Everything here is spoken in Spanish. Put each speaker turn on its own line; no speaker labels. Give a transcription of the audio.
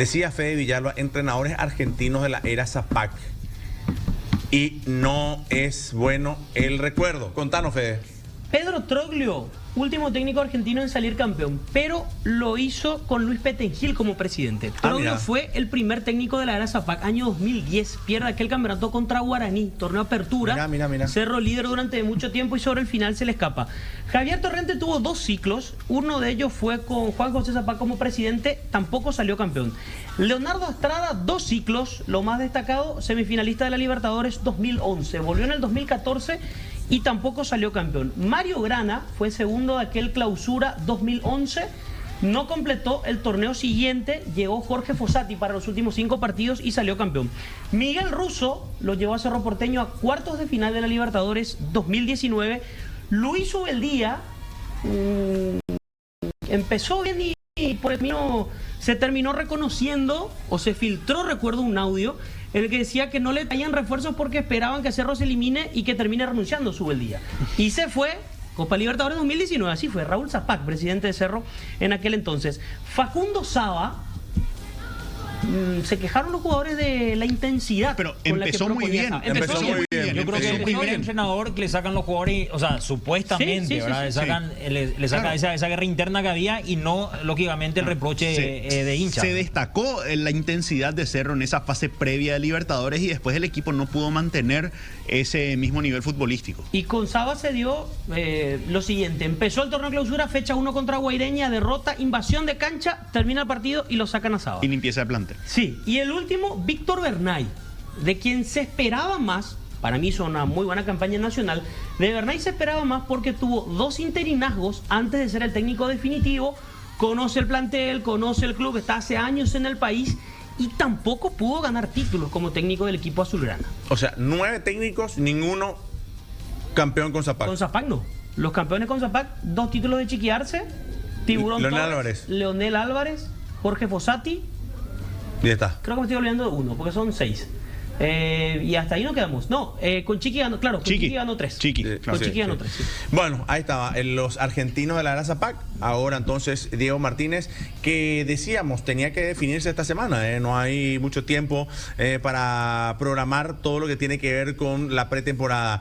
Decía Fede Villalba, entrenadores argentinos de la era Zapac. Y no es bueno el recuerdo. Contanos, Fede.
Pedro Troglio, último técnico argentino en salir campeón, pero lo hizo con Luis Pettengill como presidente. Troglio fue el primer técnico de la era Zapac, año 2010, pierde aquel campeonato contra Guaraní, torneo apertura,
Mira.
Cerro líder durante mucho tiempo y sobre el final se le escapa. Javier Torrente tuvo 2 ciclos, uno de ellos fue con Juan José Zapac como presidente, tampoco salió campeón. Leonardo Astrada, 2 ciclos, lo más destacado, semifinalista de la Libertadores 2011, volvió en el 2014 y tampoco salió campeón. Mario Grana fue segundo de aquel clausura 2011, no completó el torneo siguiente, llegó Jorge Fossati para los últimos 5 partidos y salió campeón. Miguel Russo lo llevó a Cerro Porteño a cuartos de final de la Libertadores 2019. Luis Ubeldía empezó bien y por el camino se terminó reconociendo, o se filtró, recuerdo, un audio en el que decía que no le traían refuerzos porque esperaban que Cerro se elimine y que termine renunciando su día. Y se fue, Copa Libertadores 2019, así fue, Raúl Zapac, presidente de Cerro en aquel entonces. Facundo Saba, se quejaron los jugadores de la intensidad.
Pero
con
empezó
la que
muy bien.
Empezó muy bien.
Yo creo que el mejor entrenador que le sacan los jugadores, o sea, supuestamente, ¿verdad? Le saca esa guerra interna que había y no, lógicamente, el reproche de hinchas.
Se destacó la intensidad de Cerro en esa fase previa de Libertadores y después el equipo no pudo mantener ese mismo nivel futbolístico.
Y con Saba se dio lo siguiente: empezó el torneo clausura, fecha 1 contra Guaireña, derrota, invasión de cancha, termina el partido y lo sacan a Saba.
Y limpieza de plantel.
Sí, y el último, Víctor Bernay, de quien se esperaba más. Para mí hizo una muy buena campaña nacional. De Bernay se esperaba más porque tuvo 2 interinazgos antes de ser el técnico definitivo. Conoce el plantel, conoce el club, está hace años en el país y tampoco pudo ganar títulos como técnico del equipo azulgrana.
O sea, 9 técnicos, ninguno campeón con Zapac.
Con Zapac no. Los campeones con Zapac, 2 títulos de Chiquiarse, Tiburón
Leonel
Torres,
Álvarez.
Leonel Álvarez, Jorge Fossati.
Y ya está.
Creo que me estoy olvidando de 1, porque son 6. Y hasta ahí no quedamos. No, con Chiqui ganó, claro, con Chiqui ganó 3. Con Chiqui ganó 3. Sí.
Bueno, ahí estaba, los argentinos de la era Zapac. Ahora entonces Diego Martínez, que decíamos tenía que definirse esta semana. No hay mucho tiempo para programar todo lo que tiene que ver con la pretemporada.